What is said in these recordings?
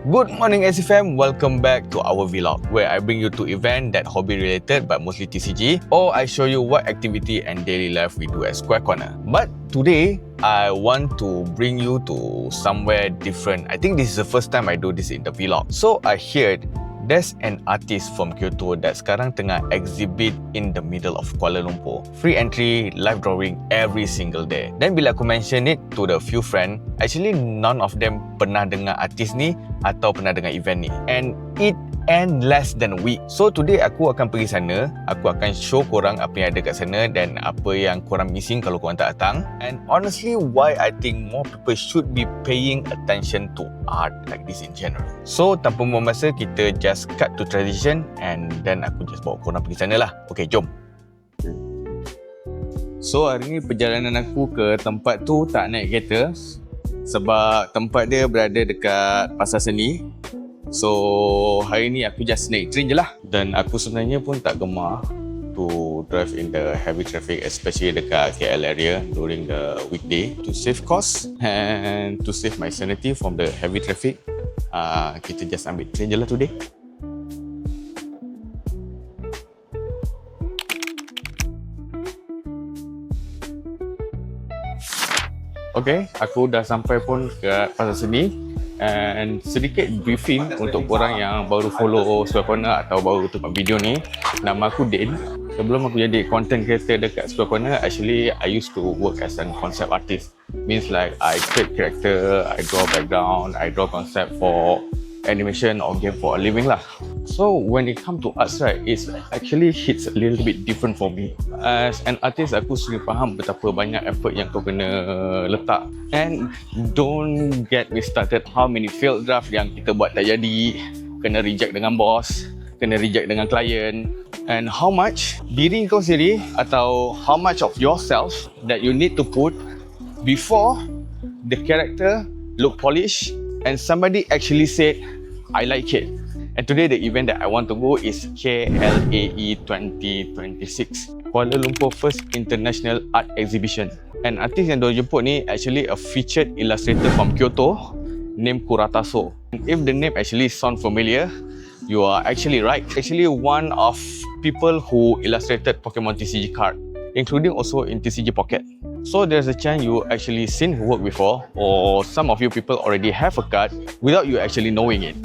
Good morning SFM, welcome back to our vlog where I bring you to event that hobby related but mostly TCG, or I show you what activity and daily life we do at Square Corner. But today I want to bring you to somewhere different. I think this is the first time I do this in the vlog. So I heard there's an artist from Kyoto that sekarang tengah exhibit in the middle of Kuala Lumpur. Free entry, live drawing every single day. Then bila aku mention it to the few friend, actually none of them pernah dengar artis ni atau pernah dengar event ni. And it end less than a week. So today aku akan pergi sana, aku akan show korang apa yang ada kat sana dan apa yang korang missing kalau korang tak datang. And honestly, why I think more people should be paying attention to art like this in general. So tanpa membuang masa, kita just cut to tradition and then aku just bawa korang pergi sana lah. Okay, jom. So hari ni perjalanan aku ke tempat tu tak naik kereta sebab tempat dia berada dekat Pasar Seni. So hari ni aku just naik train je lah. Dan aku sebenarnya pun tak gemar to drive in the heavy traffic, especially dekat KL area during the weekday. To save cost and to save my sanity from the heavy traffic, kita just ambil train je lah today. Okay, aku dah sampai pun ke Pasar Seni. And sedikit briefing untuk korang yang baru follow Square Corner atau baru tengok video ni. Nama aku Din. Sebelum aku jadi content creator dekat Square Corner, actually I used to work as a concept artist. Means like I create character, I draw background, I draw concept for animation or game for a living lah. So when it comes to arts, right, it's actually hits a little bit different for me. As an artist, aku sering faham betapa banyak effort yang kau kena letak. And don't get me started how many failed draft yang kita buat tak jadi, kena reject dengan boss, kena reject dengan klien, and how much diri kau sendiri atau how much of yourself that you need to put before the character look polished and somebody actually said, I like it. And today the event that I want to go is KLAE 2026, Kuala Lumpur First International Art Exhibition. And artis yang diorang jemput ni actually a featured illustrator from Kyoto named Kurata. If the name actually sound familiar, you are actually right. Actually one of people who illustrated Pokemon TCG card, including also in TCG Pocket. So there's a chance you actually seen her work before, or some of you people already have a card without you actually knowing it.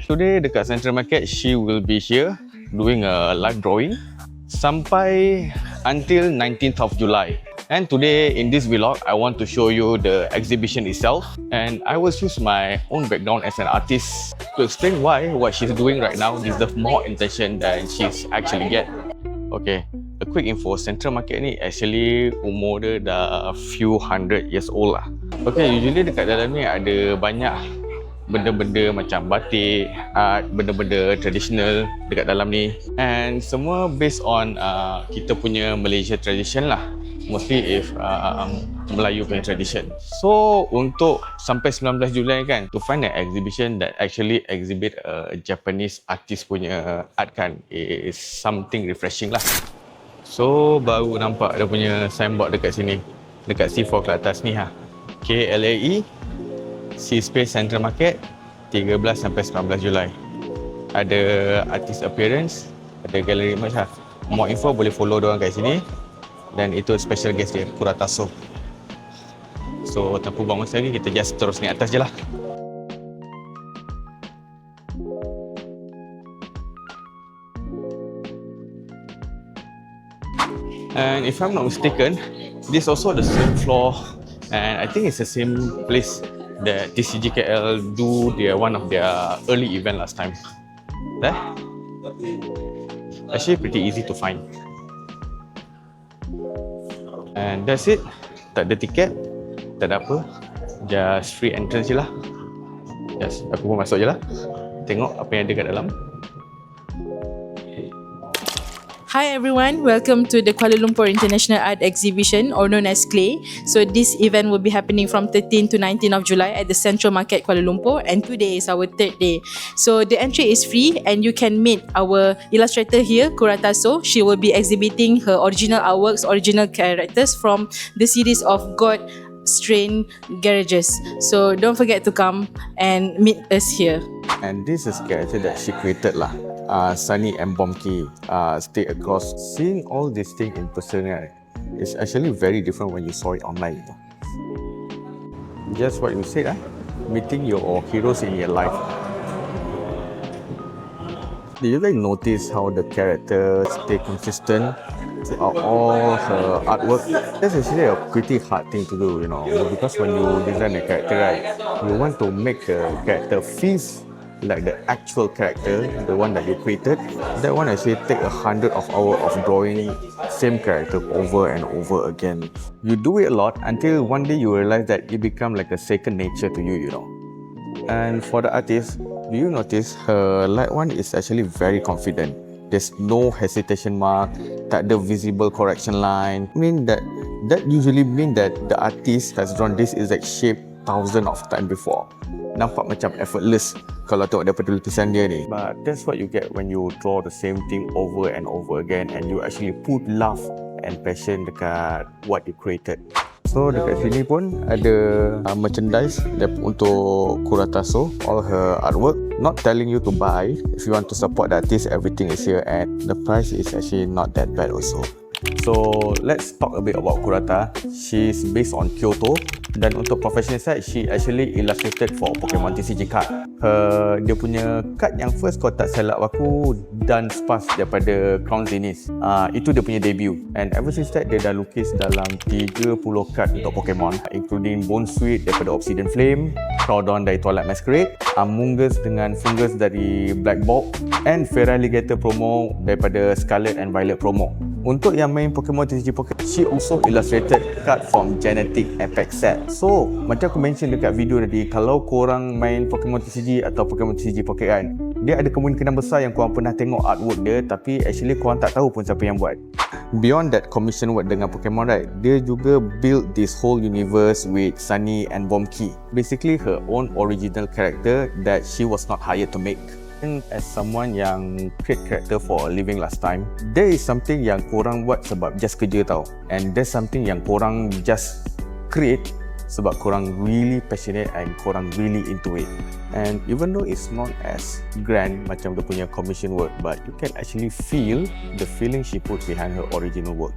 Today dekat Central Market, she will be here doing a live drawing sampai until 19th of July. And today in this vlog, I want to show you the exhibition itself, and I will use my own background as an artist to explain why what she's doing right now deserves more attention than she's actually get. Okay, a quick info, Central Market ni actually umur dia dah few hundred years old lah. Okay, usually dekat dalam ni ada banyak benda-benda macam batik, art, benda-benda traditional dekat dalam ni. And semua based on kita punya Malaysia tradition lah. Mostly if Melayu punya tradition. So untuk sampai 19 Julai kan, to find an exhibition that actually exhibit a Japanese artist punya art kan, is something refreshing lah. So baru nampak dia punya signboard dekat sini, dekat C4 ke atas ni ha. KLAE C-Space Central Market 13 sampai 19 Julai. Ada artist appearance, ada gallery image lah. More info boleh follow diorang kat sini. Dan itu special guest dia, Kurata. So tanpa buang masa lagi, kita just terus naik atas je lah. And if I'm not mistaken, this is also the same floor, and I think it's the same place that TCG KL do one of their early event last time. There, actually pretty easy to find. And that's it. Tak ada tiket, tak ada apa, just free entrance je lah. Just aku pun masuk je lah, tengok apa yang ada kat dalam. Hi everyone, welcome to the Kuala Lumpur International Art Exhibition, or known as KLAE. So this event will be happening from 13 to 19 of July at the Central Market Kuala Lumpur, and today is our third day. So the entry is free and you can meet our illustrator here, Kurata. She will be exhibiting her original artworks, original characters from the series of God strain garages. So don't forget to come and meet us here. And this is character that she created lah. Sunny and Bomki stay across. Seeing all these things in person, right, it's actually very different when you saw it online. Just what you said, meeting your heroes in your life. Did you guys notice how the characters stay consistent throughout all her artwork? That's actually a pretty hard thing to do, you know, because when you design a character, right, you want to make the character feel like the actual character, the one that you created. That one actually take 100 of hours of drawing same character over and over again. You do it a lot until one day you realize that it become like a second nature to you, you know. And for the artist, do you notice her light one is actually very confident. There's no hesitation mark, tak ada visible correction line. I mean that usually mean that the artist has drawn this exact shape thousands of times before. Nampak macam effortless kalau tengok daripada lukisan dia ni. But that's what you get when you draw the same thing over and over again and you actually put love and passion dekat what you created. So dekat sini pun ada merchandise untuk Kurata, all her artwork. Not telling you to buy. If you want to support the artist, everything is here and the price is actually not that bad also. So let's talk a bit about Kurata. She's based on Kyoto dan untuk professional side, she actually illustrated for Pokemon TCG card. Dia punya card yang first kalau tak silap aku dan spas daripada Crown Zenith. Itu dia punya debut and ever since that dia dah lukis dalam 30 card untuk Pokemon including Bone Sweet daripada Obsidian Flame, Crawdon dari Twilight Masquerade, Amoonguss dengan Fungus dari Black Bolt and Feraligatr promo daripada Scarlet and Violet promo. Untuk yang main Pokemon TCG Pocket, she also illustrated card from Genetic Apex set. So, macam aku mention dekat video tadi, kalau korang main Pokemon TCG atau Pokemon TCG Pocket kan, dia ada kemungkinan besar yang korang pernah tengok artwork dia tapi actually korang tak tahu pun siapa yang buat. Beyond that commission work dengan Pokemon, right, dia juga build this whole universe with Sunny and Bomki. Basically her own original character that she was not hired to make. As someone yang create character for a living last time, there is something yang korang buat sebab just kerja tau, and there's something yang korang just create sebab korang really passionate and korang really into it. And even though it's not as grand macam dia punya commission work, but you can actually feel the feeling she put behind her original work.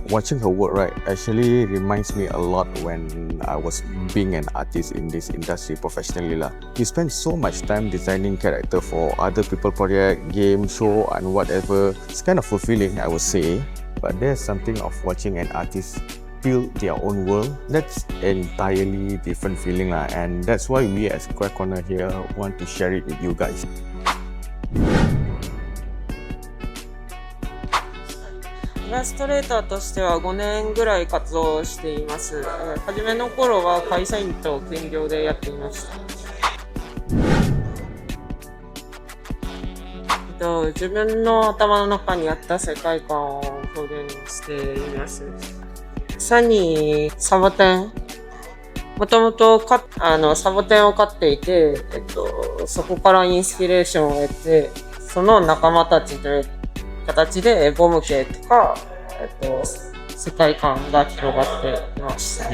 Watching her work, right, actually reminds me a lot when I was being an artist in this industry professionally lah. You spend so much time designing character for other people project, game, show and whatever. It's kind of fulfilling, I would say. But there's something of watching an artist build their own world. That's entirely different feeling lah. And that's why we as Square Corner here want to share it with you guys. イラストレーターとしては5年ぐらい活動しています。初めの頃は会社員と兼業でやっていました。自分の頭の中にあった世界観を表現しています。サニー、サボテン。もともとサボテンを飼っていて、そこからインスピレーションを得て、その仲間たちという形でボム系とか、世界観が広がっていました。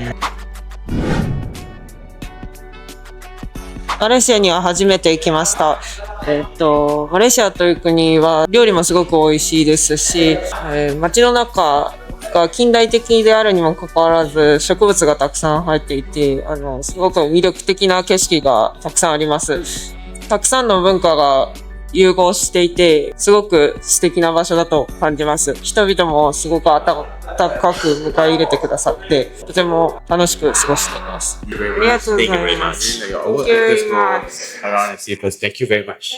マレーシアには初めて行きました。マレーシアという国は料理もすごく美味しいですし、街の中が近代的であるにもかかわらず植物がたくさん入っていて、すごく魅力的な景色がたくさんあります。たくさんの文化が融合していて、すごく素敵な場所だと感じます。人々もすごく温かく迎え入れてくださって、とても楽しく過ごしています。ありがとうございます。Thank you very much.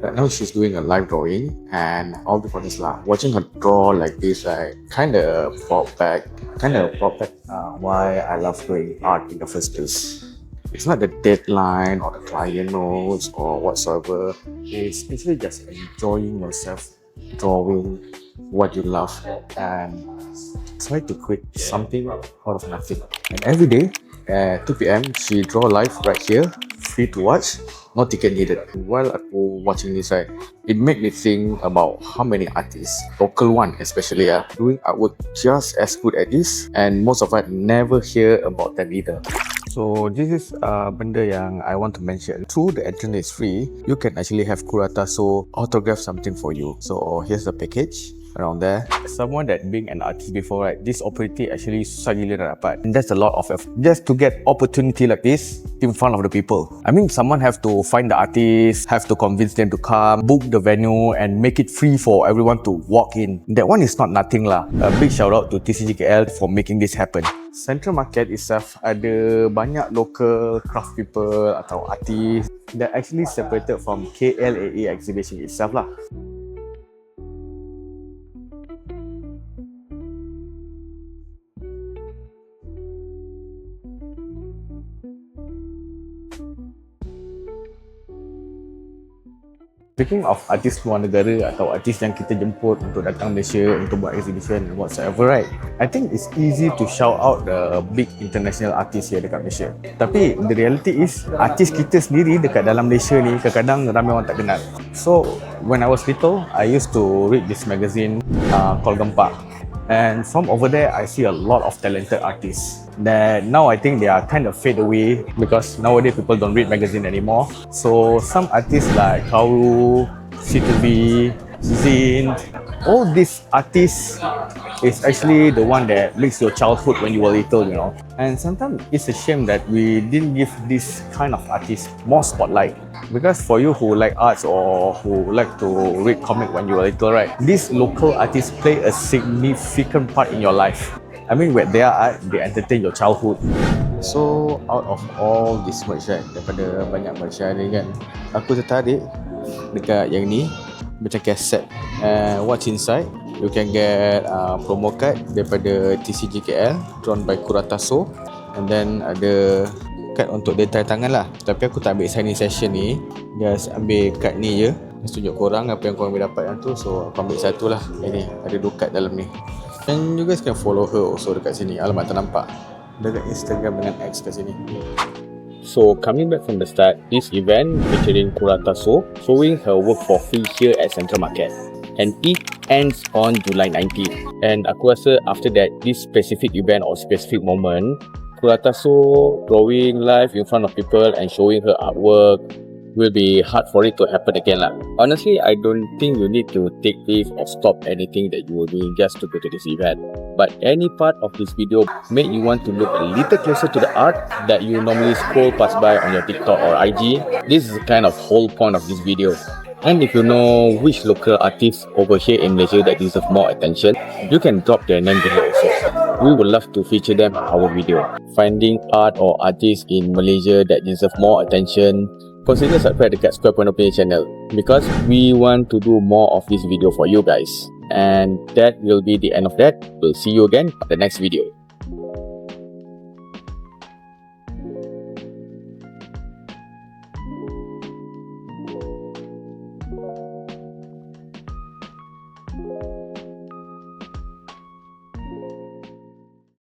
Now she's doing a live drawing and all the fun is lah. Watching her draw like this, right, kind of brought back why I love doing art in the first place. It's not the deadline or the client notes or whatsoever. It's actually just enjoying yourself, drawing what you love and try to create something out of nothing. And every day at 2 p.m. she draw live right here free to watch, no ticket needed. While aku watching this, right, it made me think about how many artists, local one especially, doing artwork just as good as this, and most of us never hear about them either. So this is benda yang I want to mention. Through the entrance is free, you can actually have Kurata so autograph something for you. So here's the package around there. Someone that being an artist before, right, this opportunity actually susah gila nak dapat. And that's a lot of effort just to get opportunity like this in front of the people. I mean, someone have to find the artist, have to convince them to come, book the venue and make it free for everyone to walk in. That one is not nothing lah. A big shout out to TCGKL for making this happen. Central Market itself ada banyak local craft people atau artist that actually separated from KLAE exhibition itself lah. Speaking of artis luar negara atau artis yang kita jemput untuk datang Malaysia untuk buat exhibition and whatsoever, right, I think it's easy to shout out the big international artist here dekat Malaysia. Tapi the reality is, artis kita sendiri dekat dalam Malaysia ni kadang-kadang ramai orang tak kenal. So when I was little, I used to read this magazine called Gempak. And from over there, I see a lot of talented artists that now I think they are kind of fade away because nowadays people don't read magazine anymore. So some artists like Kauru, C2B, Zin, all these artists is actually the one that makes your childhood when you were little, you know. And sometimes it's a shame that we didn't give this kind of artists more spotlight. Because for you who like arts or who like to read comic when you were little, right, these local artists play a significant part in your life. I mean, with their art, they entertain your childhood. So, out of all this merch, right, daripada banyak merch ni kan, aku tertarik dekat yang ni, macam cassette. And what's inside? You can get promo card daripada TCGKL, drawn by Kurata. And then ada kad untuk dia tanda tangan lah. Tapi aku tak ambil signing session ni, just ambil kad ni je, just tunjuk korang apa yang korang boleh dapat yang tu. So aku ambil satu lah. Ini ada 2 kad dalam ni. And you guys can follow her also dekat sini. Alamak, tak nampak. Dekat Instagram dengan X kat sini. So coming back from the start, this event featuring Kurata showing her work for free here at Central Market. And it ends on July 19. And aku rasa after that, this specific event or specific moment, Kurata drawing live in front of people and showing her artwork will be hard for it to happen again lah. Honestly, I don't think you need to take leave or stop anything that you were doing just to go to this event. But any part of this video made you want to look a little closer to the art that you normally scroll past by on your TikTok or IG. This is the kind of whole point of this video. And if you know which local artists over here in Malaysia that deserve more attention, you can drop their name below also. We would love to feature them in our video. Finding art or artists in Malaysia that deserve more attention, consider subscribe dekat Square Point Opinion channel because we want to do more of this video for you guys. And that will be the end of that. We'll see you again on the next video.